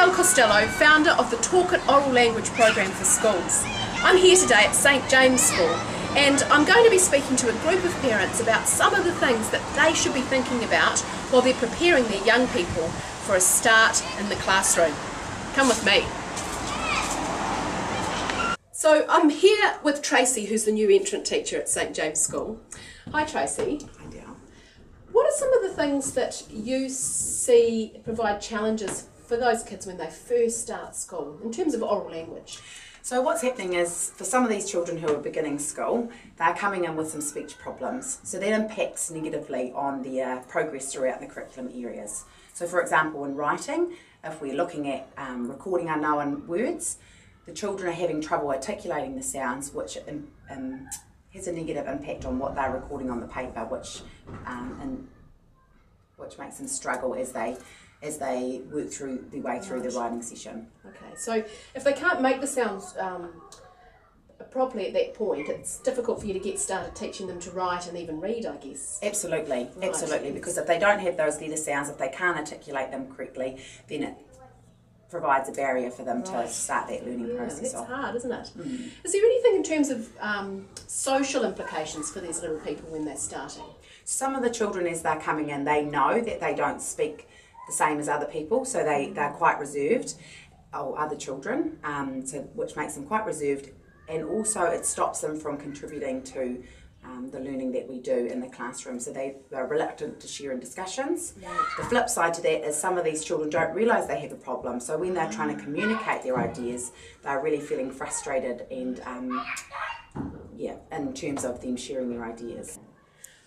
Del Costello, founder of the Talk It Oral Language program for schools. I'm here today at St James School and I'm going to be speaking to a group of parents about some of the things that they should be thinking about while they're preparing their young people for a start in the classroom. Come with me. So I'm here with Tracy, who's the new entrant teacher at St James School. Hi Tracy. Hi Del. What are some of the things that you see provide challenges for those kids when they first start school in terms of oral language? So what's happening is, for some of these children who are beginning school, they're coming in with some speech problems. So that impacts negatively on their progress throughout the curriculum areas. So for example, in writing, if we're looking at recording unknown words, the children are having trouble articulating the sounds, which has a negative impact on what they're recording on the paper, which makes them struggle as they work through their way through the writing session. Okay, so if they can't make the sounds properly at that point, it's difficult for you to get started teaching them to write and even read, I guess. Absolutely, right. Absolutely, because if they don't have those letter sounds, if they can't articulate them correctly, then it provides a barrier for them to start that learning process that's off. hard, isn't it? Mm. Is there anything in terms of social implications for these little people when they're starting? Some of the children, as they're coming in, they know that they don't speak the same as other people, so they're quite reserved, or other children, which makes them quite reserved, and also it stops them from contributing to the learning that we do in the classroom, so they're reluctant to share in discussions. Yeah. The flip side to that is some of these children don't realise they have a problem, so when they're trying to communicate their ideas, they're really feeling frustrated and in terms of them sharing their ideas.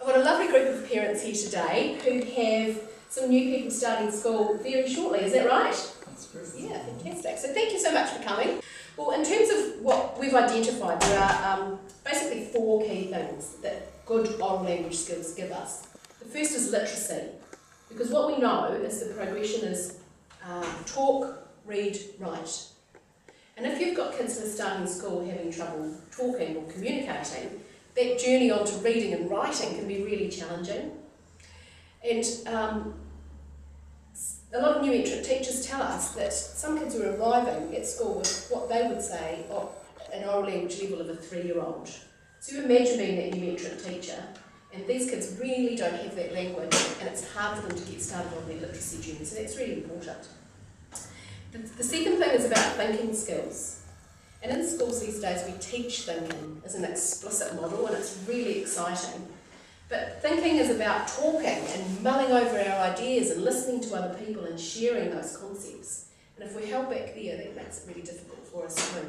I've got a lovely group of parents here today who have some new people starting school very shortly, is that right? That's true. Yeah, fantastic. So thank you so much for coming. Well, in terms of what we've identified, there are basically 4 key things that good oral language skills give us. The first is literacy, because what we know is the progression is talk, read, write. And if you've got kids who are starting school having trouble talking or communicating, that journey onto reading and writing can be really challenging. And a lot of new entrant teachers tell us that some kids are arriving at school with what they would say an oral language level of a 3-year-old. So you imagine being that new entrant teacher, and these kids really don't have that language, and it's hard for them to get started on their literacy journey, so that's really important. The second thing is about thinking skills. And in schools these days we teach thinking as an explicit model, and it's really exciting. But thinking is about talking and mulling over our ideas and listening to other people and sharing those concepts. And if we're held back there, that makes it really difficult for us too.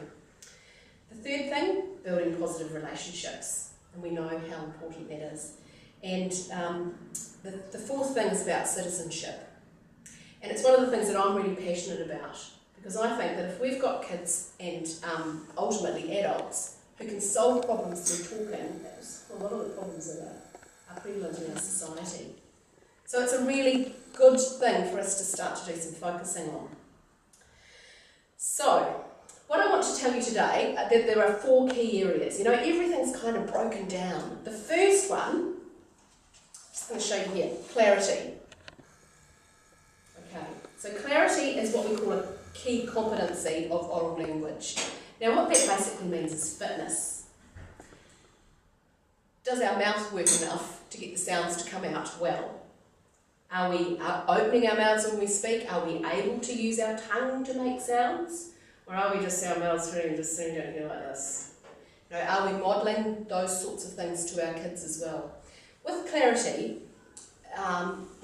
The third thing, building positive relationships. And we know how important that is. And the fourth thing is about citizenship. And it's one of the things that I'm really passionate about. Because I think that if we've got kids and ultimately adults who can solve problems through talking, a lot of the problems are prevalent in our society. So it's a really good thing for us to start to do some focusing on. So, what I want to tell you today, that there are 4 key areas. You know, everything's kind of broken down. The first one, I'm just going to show you here, clarity. Okay, so clarity is what we call a key competency of oral language. Now what that basically means is fitness. Does our mouth work enough to get the sounds to come out well? Are we opening our mouths when we speak? Are we able to use our tongue to make sounds? Or are we just our mouths free and just sitting down here like this? You know, are we modelling those sorts of things to our kids as well? With clarity,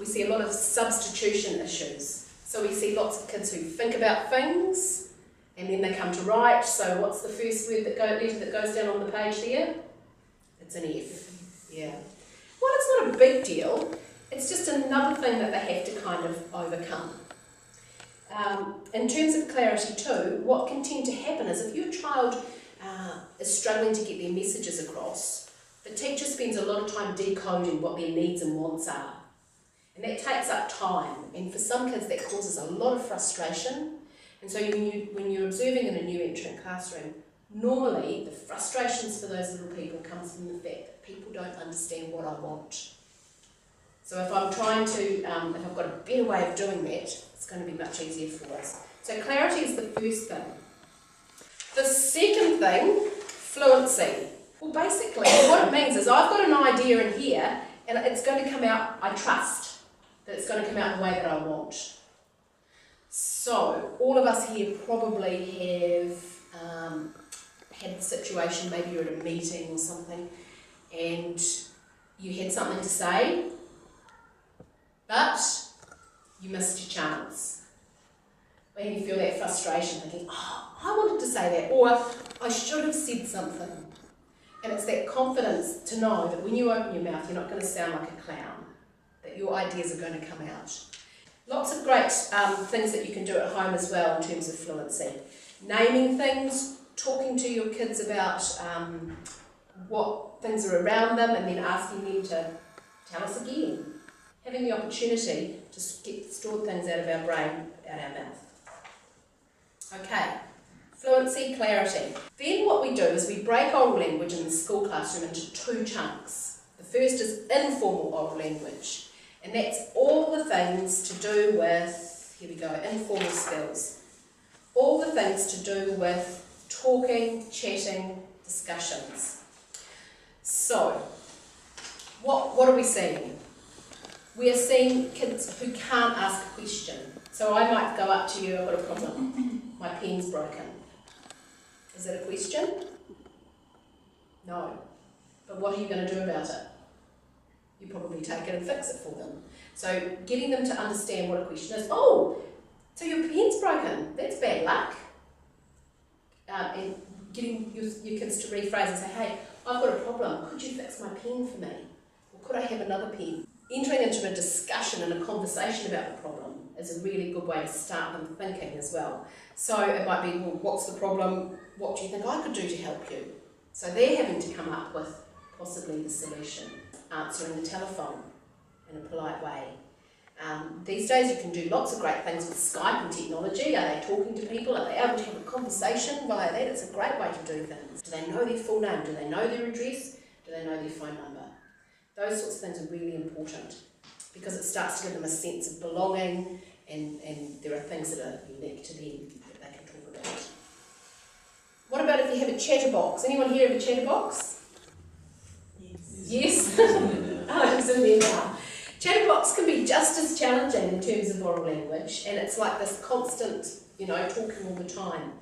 we see a lot of substitution issues. So we see lots of kids who think about things and then they come to write. So what's the first letter that goes down on the page there? It's an F. Yeah. Well, it's not a big deal. It's just another thing that they have to kind of overcome. In terms of clarity too, what can tend to happen is if your child is struggling to get their messages across, the teacher spends a lot of time decoding what their needs and wants are. And that takes up time, and for some kids that causes a lot of frustration. And so when you're observing in a new entrant classroom, normally the frustrations for those little people comes from the fact that people don't understand what I want. So if I'm trying to, if I've got a better way of doing that, it's going to be much easier for us. So clarity is the first thing. The second thing, fluency. Well, basically, what it means is I've got an idea in here, and it's going to come out, I trust that it's going to come out the way that I want. So, all of us here probably have had the situation, maybe you're at a meeting or something, and you had something to say, but you missed your chance. When you feel that frustration, thinking, oh, I wanted to say that, or I should have said something. And it's that confidence to know that when you open your mouth, you're not going to sound like a clown, that your ideas are going to come out. Lots of great things that you can do at home as well in terms of fluency. Naming things, talking to your kids about what things are around them, and then asking them to tell us again. Having the opportunity to get stored things out of our brain, out our mouth. Okay, fluency, clarity. Then what we do is we break oral language in the school classroom into two chunks. The first is informal oral language, and that's all the things to do with, here we go, informal skills. All the things to do with talking, chatting, discussions. So, what are we seeing? We are seeing kids who can't ask a question. So I might go up to you, I've got a problem, my pen's broken. Is it a question? No. But what are you going to do about it? You probably take it and fix it for them. So getting them to understand what a question is. Oh, so your pen's broken, that's bad luck. And getting your kids to rephrase and say, hey, I've got a problem, could you fix my pen for me? Or could I have another pen? Entering into a discussion and a conversation about the problem is a really good way to start them thinking as well. So it might be, well, what's the problem? What do you think I could do to help you? So they're having to come up with possibly the solution. Answering the telephone in a polite way. These days you can do lots of great things with Skype and technology. Are they talking to people? Are they able to have a conversation via that? It's a great way to do things. Do they know their full name? Do they know their address? Do they know their phone number? Those sorts of things are really important because it starts to give them a sense of belonging, and there are things that are unique to them that they can talk about. What about if you have a chatterbox? Anyone here have a chatterbox? Yes? Oh, it's in there now. Chatterbox can be just as challenging in terms of oral language, and it's like this constant, talking all the time.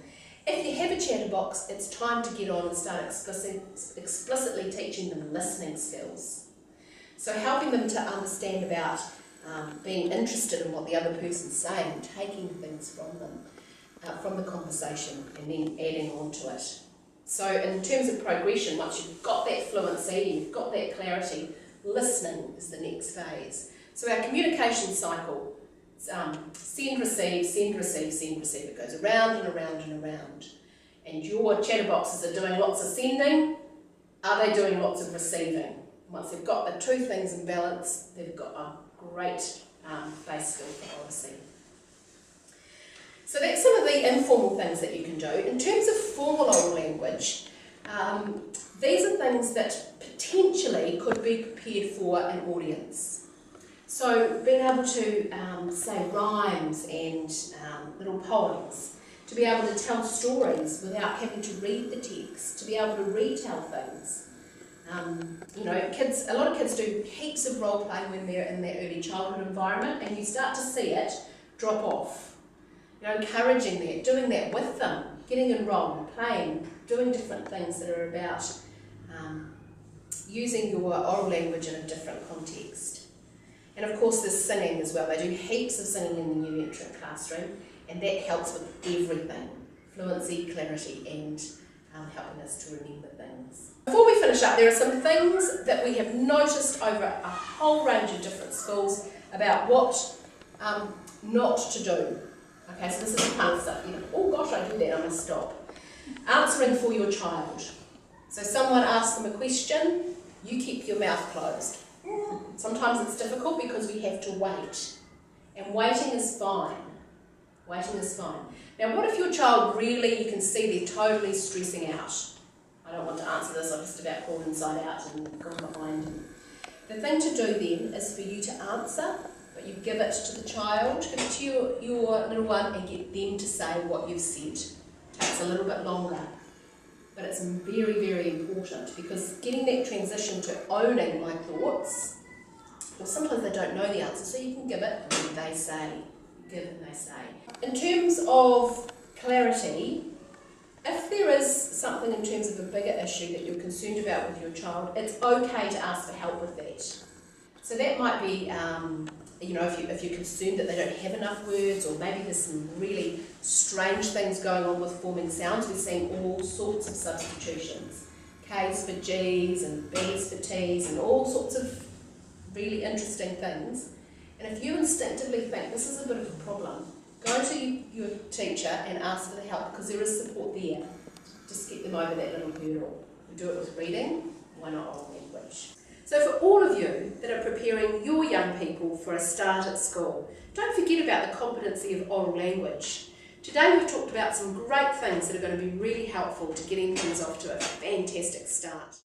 If you have a chatterbox, it's time to get on and start explicitly teaching them listening skills. So helping them to understand about being interested in what the other person's saying, taking things from them, from the conversation, and then adding on to it. So in terms of progression, once you've got that fluency, you've got that clarity, listening is the next phase. So our communication cycle, send, receive, send, receive, send, receive. It goes around and around and around. And your chatterboxes are doing lots of sending. Are they doing lots of receiving? Once they've got the two things in balance, they've got a great base skill for Odyssey. So that's some of the informal things that you can do. In terms of formal oral language, these are things that potentially could be prepared for an audience. So being able to say rhymes and little poems, to be able to tell stories without having to read the text, to be able to retell things. A lot of kids do heaps of role play when they're in their early childhood environment, and you start to see it drop off. Encouraging that, doing that with them, getting in role, playing, doing different things that are about using your oral language in a different context. And of course there's singing as well. They do heaps of singing in the new entrant classroom, and that helps with everything. Fluency, clarity, and helping us to remember things. Before we finish up, there are some things that we have noticed over a whole range of different schools about what not to do. Okay, so this is the kind of stuff, oh gosh, I do that, I must stop. Answering for your child. So someone asks them a question, you keep your mouth closed. Sometimes it's difficult because we have to wait. And waiting is fine. Waiting is fine. Now what if your child really, you can see they're totally stressing out. I don't want to answer this, I've just about crawled inside out and gone behind. The thing to do then is for you to answer, but you give it to the child, give it to your little one and get them to say what you've said. Takes a little bit longer, but it's very, very important, because getting that transition to owning my thoughts, well, sometimes they don't know the answer, so you can give it and then they say, you give it and they say. In terms of clarity, if there is something in terms of a bigger issue that you're concerned about with your child, it's okay to ask for help with that. So that might be, if you're concerned that they don't have enough words, or maybe there's some really strange things going on with forming sounds. We're seeing all sorts of substitutions. K's for G's and B's for T's and all sorts of really interesting things. And if you instinctively think this is a bit of a problem, go to your teacher and ask for the help, because there is support there. Just get them over that little hurdle. We do it with reading, why not oral language? So for all of you that are preparing your young people for a start at school, don't forget about the competency of oral language. Today we've talked about some great things that are going to be really helpful to getting things off to a fantastic start.